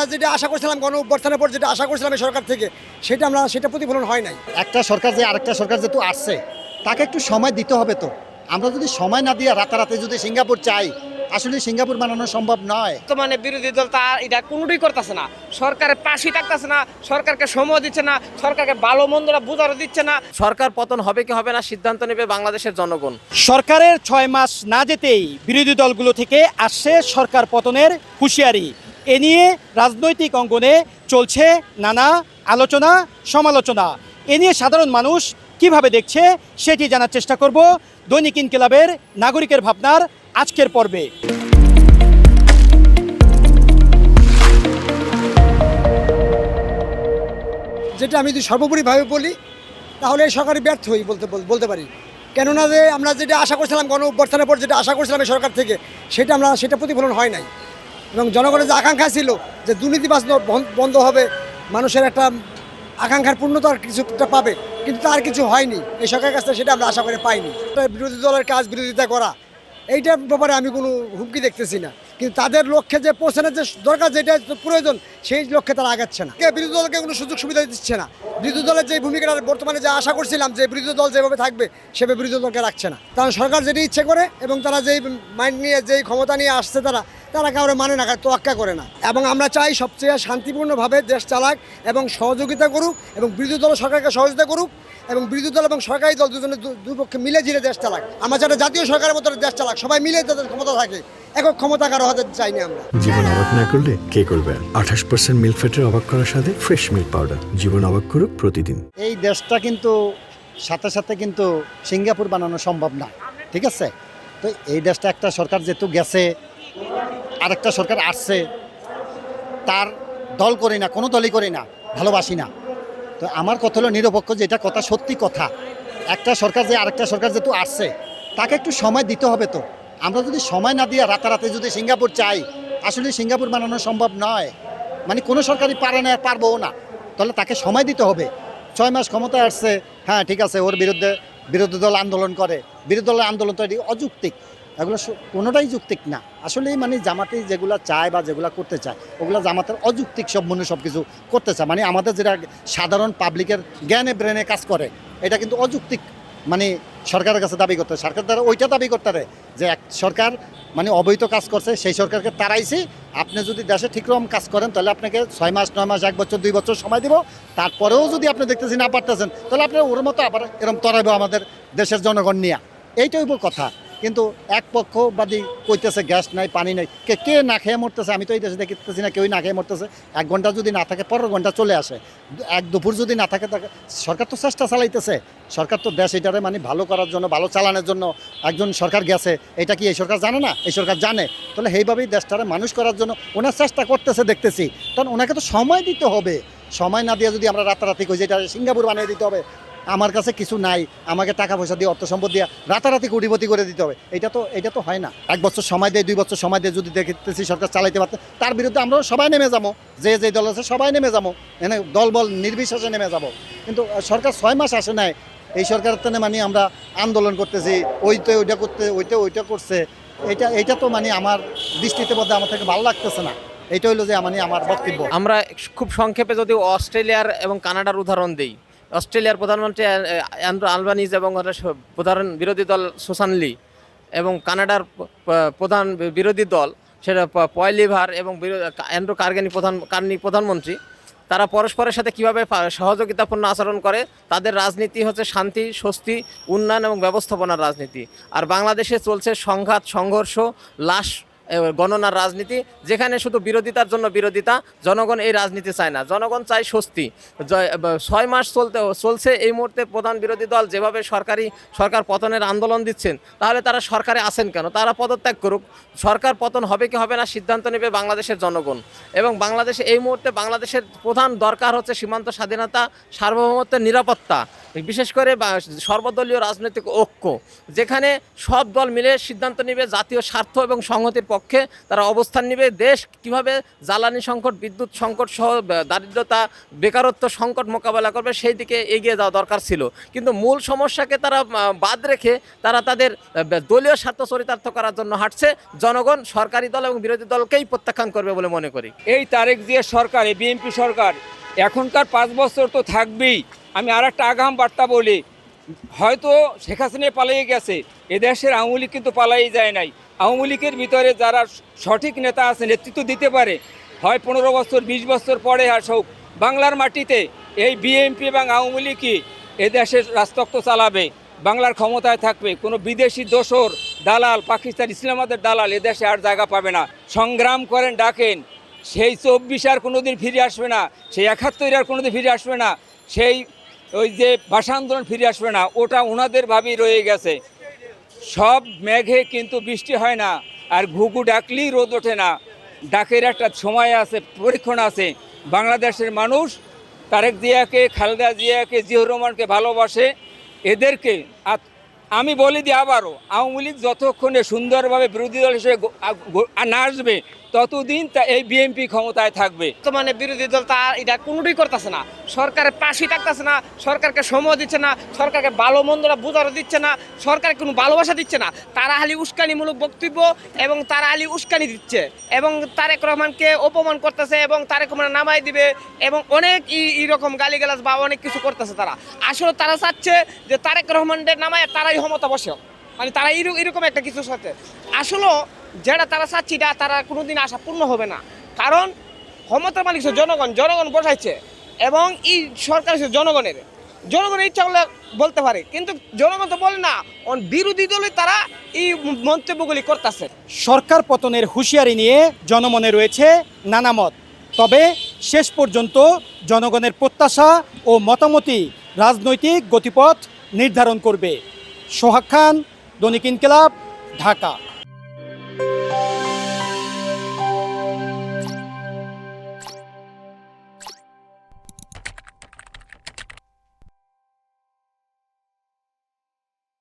আমরা যেটা আশা করছিলাম গণ অভ্যুত্থানের পর যেটা আশা করছিলাম এই সরকার থেকে সেটা প্রতিফলন হয় নাই। একটা সরকার যে আরেকটা সরকার যেহেতু আসছে তাকে একটু সময় দিতে হবে। তো আমরা যদি সময় না দিয়ে রাতারাতি যদি সিঙ্গাপুর চাই, আসলে সিঙ্গাপুর বানানো সম্ভব নয়। বর্তমানে বিরোধী দল তা এটা কোনোটাই করতেছে না, সরকারের পাশেই থাকতেছে না, সরকারকে সময় দিচ্ছে না, সরকারকে ভালো মন্দরা বোঝারও দিচ্ছে না। সরকার পতন হবে কি হবে না সিদ্ধান্ত নেবে বাংলাদেশের জনগণ। সরকারের 6 মাস না যেতেই বিরোধী দলগুলো থেকে আসছে সরকার পতনের হুঁশিয়ারি। এ নিয়ে রাজনৈতিক অঙ্গনে চলছে নানা আলোচনা সমালোচনা। এ নিয়ে সাধারণ মানুষ কিভাবে দেখছে সেটি জানার চেষ্টা করব দৈনিক ইনকিলাবের নাগরিকের ভাবনার আজকের পর্বে। যেটা আমি যদি সর্বোপরিভাবে বলি তাহলে এই সরকারই ব্যর্থ হই বলতে পারি। কেননা যে আমরা যেটা আশা করছিলাম গণ অভ্যুত্থানের পর যেটা আশা করছিলাম এই সরকার থেকে সেটা প্রতিফলন হয় নাই। এবং জনগণের যে আকাঙ্ক্ষা ছিল যে দুর্নীতিবাজ বন্ধ হবে, মানুষের একটা আকাঙ্ক্ষার পূর্ণতার কিছুটা পাবে, কিন্তু তার কিছু হয়নি এই সরকারের কাছ থেকে, সেটা আমরা আশা করে পাইনি। বিরোধী দলের কাজ বিরোধিতা করা, এইটার ব্যাপারে আমি কোনো হুমকি দেখতেছি না, কিন্তু তাদের লক্ষ্যে যে পৌঁছানোর যে দরকার, যেটা প্রয়োজন, সেই লক্ষ্যে তারা আগাচ্ছে না। বিরোধী দলকে কোনো সুযোগ সুবিধা দিচ্ছে না। বিরোধী দলের যে ভূমিকাটা বর্তমানে যে আশা করছিলাম যে বিরোধী দল যেভাবে থাকবে সেভাবে বিরোধী দলকে রাখছে না। কারণ সরকার যেটি ইচ্ছে করে এবং তারা যেই মাইন্ড নিয়ে যেই ক্ষমতা নিয়ে আসছে তারা কাউরে মানে না, তোয়াক্কা করে না। এবং আমরা চাই সবচেয়ে শান্তিপূর্ণভাবে দেশ চালাক এবং সহযোগিতা করুক, এবং বিরোধী দল সরকারকে সহযোগিতা করুক, এবং বিরোধী দল এবং সরকারি দল দুই পক্ষে মিলে ঝিলে দেশ চালাক। আমরা চাই জাতীয় সরকারের মতো দেশ চালাক, সবাই মিলে তাদের ক্ষমতা থাকে, একক ক্ষমতা কারো হাতে চাইনি আমরা। জীবন অবাক না করলে কে করবে? 28% মিল্ক ফ্যাটের অবাক করার সাথে ফ্রেশ মিল্ক পাউডার। জীবন অবাক করুক প্রতিদিন। এই দেশটা কিন্তু সাথে সাথে কিন্তু সিঙ্গাপুর বানানো সম্ভব না, ঠিক আছে? তো এই দেশটা একটা সরকার যেহেতু গেছে, আরেকটা সরকার আসছে, তার দল করি না, কোনো দলই করি না, ভালোবাসি না। তো আমার কথা হলো নিরপেক্ষ, যেটা কথা সত্যি কথা। একটা সরকার যে আরেকটা সরকার যেহেতু আসছে তাকে একটু সময় দিতে হবে। তো আমরা যদি সময় না দিয়ে রাতারাতি যদি সিঙ্গাপুর চাই, আসলে সিঙ্গাপুর বানানো সম্ভব নয়। মানে কোনো সরকারই পারে না, পারবও না। তাহলে তাকে সময় দিতে হবে। 6 মাস ক্ষমতায় আসছে, হ্যাঁ ঠিক আছে, ওর বিরুদ্ধে বিরোধী দল আন্দোলন করে, বিরোধী দলের আন্দোলন তো এটি অযৌক্তিক, এগুলো কোনোটাই যৌক্তিক না। আসলেই মানে জামাতে যেগুলো চায় বা যেগুলো করতে চায় ওগুলো জামাতের অযৌক্তিক সব কিছু করতে চায়। মানে আমাদের যেটা সাধারণ পাবলিকের জ্ঞানে ব্রেনে কাজ করে, এটা কিন্তু অযৌক্তিক। মানে সরকারের কাছে দাবি করতে, সরকার দ্বারা ওইটা দাবি করতে পারে যে এক সরকার মানে অবৈধ কাজ করছে, সেই সরকারকে তাড়াইছি, আপনি যদি দেশে ঠিকরকম কাজ করেন তাহলে আপনাকে 6 মাস 9 মাস 1 বছর 2 বছর সময় দিব, তারপরেও যদি আপনি দেখতেছি না পারতেছেন তাহলে আপনার ওর মতো আবার এরকম তরাইব আমাদের দেশের জনগণ নিয়ে। এইটাই কথা। কিন্তু এক পক্ষবাদী কইতেছে গ্যাস নাই, পানি নাই, কে না খেয়ে মরতেছে? আমি তো এই দেশে দেখতেছি না কেউই না খেয়ে মরতেছে। 1 ঘন্টা যদি না থাকে পরের ঘন্টা চলে আসে, এক দুপুর যদি না থাকে, সরকার তো চেষ্টা চালাইতেছে। সরকার তো দেশ এটারে মানে ভালো করার জন্য, ভালো চালানোর জন্য একজন সরকার গেছে, এটা কি এই সরকার জানে না? এই সরকার জানে। তাহলে সেইভাবেই দেশটারে মানুষ করার জন্য ওনার চেষ্টা করতেছে, দেখতেছি। কারণ ওনাকে তো সময় দিতে হবে। সময় না দিয়ে যদি আমরা রাতারাতি কই যে এটা সিঙ্গাপুর বানিয়ে দিতে হবে, আমার কাছে কিছু নাই, আমাকে টাকা পয়সা দিয়ে অর্থ সম্পদ দিয়ে রাতারাতি কোটিপতি করে দিতে হবে, এটা তো হয় না। 1 বছর সময় দেয়, 2 বছর সময় দিয়ে যদি দেখতেছি সরকার চালাইতে পারতে, তার বিরুদ্ধে আমরা সবাই নেমে যাবো, যে দল আছে সবাই নেমে যাবো, এনে দলবল নির্বিশেষে নেমে যাব। কিন্তু সরকার 6 মাস আসে নাই, এই সরকারের তেনে মানে আমরা আন্দোলন করতেছি, ওইটা করছে, এইটা তো মানে আমার দৃষ্টিতে মধ্যে আমার থেকে ভালো লাগতেছে না। এইটা হইলো যে মানে আমার বক্তব্য। আমরা খুব সংক্ষেপে যদি অস্ট্রেলিয়ার এবং কানাডার উদাহরণ দিই, অস্ট্রেলিয়ার প্রধানমন্ত্রী অ্যান্ড্রু আলবানিজ এবং প্রধান বিরোধী দল সুসান লি, এবং কানাডার প্রধান বিরোধী দল সেটা পল লিভার এবং অ্যান্ড্রু কার্নি প্রধানমন্ত্রী, তারা পরস্পরের সাথে কীভাবে সহযোগিতাপূর্ণ আচরণ করে। তাদের রাজনীতি হচ্ছে শান্তি, স্বস্তি, উন্নয়ন এবং ব্যবস্থাপনার রাজনীতি। আর বাংলাদেশে চলছে সংঘাত, সংঘর্ষ, লাশ গণনার রাজনীতি, যেখানে শুধু বিরোধিতার জন্য বিরোধিতা। জনগণ এই রাজনীতি চায় না, জনগণ চায় স্বস্তি। 6 মাস চলছে এই মুহূর্তে প্রধান বিরোধী দল যেভাবে সরকার পতনের আন্দোলন দিচ্ছেন, তাহলে তারা সরকারে আছেন কেন? তারা পদত্যাগ করুক। সরকার পতন হবে কি হবে না সিদ্ধান্ত নেবে বাংলাদেশের জনগণ। এবং বাংলাদেশে এই মুহূর্তে বাংলাদেশের প্রধান দরকার হচ্ছে সীমান্ত স্বাধীনতা, সার্বভৌমত্বের নিরাপত্তা। বিশেষ করে সর্বদলীয় রাজনৈতিক ঐক্য, যেখানে সব দল মিলে সিদ্ধান্ত নেবে, জাতীয় স্বার্থ এবং সংহতির পক্ষে তারা অবস্থান নেবে। দেশ কিভাবে জ্বালানি সংকট, বিদ্যুৎ সংকট সহ দারিদ্রতা, বেকারত্ব সংকট মোকাবেলা করবে সেই দিকে এগিয়ে যাওয়া দরকার ছিল। কিন্তু মূল সমস্যাকে তারা বাদ রেখে তারা তাদের দলীয় স্বার্থ চরিতার্থ করার জন্য হাঁটছে। জনগণ সরকারি দল এবং বিরোধী দলকেই প্রত্যাখ্যান করবে বলে মনে করি। এই তারেক জিয়া সরকার, এই বিএনপি সরকার এখনকার 5 বছর তো থাকবেই। আমি আর একটা আগাম বার্তা বলি, হয়তো শেখ হাসিনা পালিয়ে গেছে, এদেশের আওয়ামী লীগ কিন্তু পালাই যায় নাই। আওয়ামী লীগের ভিতরে যারা সঠিক নেতা আছে, নেতৃত্ব দিতে পারে, হয় 15 বছর 20 বছর পরে আসুক, বাংলার মাটিতে এই বিএনপি এবং আওয়ামী লীগই এদেশের রাজতত্ত্ব চালাবে, বাংলার ক্ষমতায় থাকবে। কোনো বিদেশি দোসর, দালাল, পাকিস্তান, ইসলামাবাদের দালাল এদেশে আর জায়গা পাবে না। সংগ্রাম করেন, ডাকেন, সেই 24 আর কোনোদিন ফিরে আসবে না, সেই 71 আর কোনোদিন ফিরে আসবে না, সেই ওই যে ভাষা আন্দোলন ফিরে আসবে না, ওটা ওনাদের ভাবেই রয়ে গেছে। সব মেঘে কিন্তু বৃষ্টি হয় না, আর ঘুঘু ডাকলেই রোদ ওঠে না। ডাকের একটা সময় আছে, পরীক্ষণ আছে। বাংলাদেশের মানুষ তারেক জিয়াকে, খালেদা জিয়াকে, জিয়াউর রহমানকে ভালোবাসে। এদেরকে আমি বলি দিই আবারও, আওয়ামী লীগ যতক্ষণে সুন্দরভাবে বিরোধী দল হিসেবে না আসবে, ততদিন এই বিএনপি ক্ষমতায় থাকবে। বর্তমানে বিরোধী দল তা এটা কোনোটাই করতেছে না, সরকারের পাশে থাকতেছে না, সরকারকে সময় দিচ্ছে না, সরকারকে ভালো মন্দরা বুঝারও দিচ্ছে না, সরকার কোনো ভালোবাসা দিচ্ছে না। তারা খালি উস্কানিমূলক বক্তব্য এবং তারা খালি উস্কানি দিচ্ছে এবং তারেক রহমানকে অপমান করতেছে এবং তারেক রহমান নামাই দিবে এবং অনেক এইরকম গালিগালাজ বা অনেক কিছু করতেছে। তারা আসলে তারা চাচ্ছে যে তারেক রহমানদের নামায় তারাই ক্ষমতা বসে, মানে তারা এরকম একটা কিছুর সাথে। আসলে যেটা তারা চাচ্ছে এটা তারা কোনোদিন আশা পূর্ণ হবে না, কারণ ক্ষমতার মালিক জনগণ, জনগণ বসাইছে এবং এই সরকার হচ্ছে জনগণের ইচ্ছা হলে বলতে পারে, কিন্তু জনগণ তো বলে না, বিরোধী দলে তারা এই মন্তব্যগুলি করতেছে। সরকার পতনের হুঁশিয়ারি নিয়ে জনমনে রয়েছে নানা মত, তবে শেষ পর্যন্ত জনগণের প্রত্যাশা ও মতামতই রাজনৈতিক গতিপথ নির্ধারণ করবে। সোহাগ খান, দৈনিক ইনকিলাব, ঢাকা।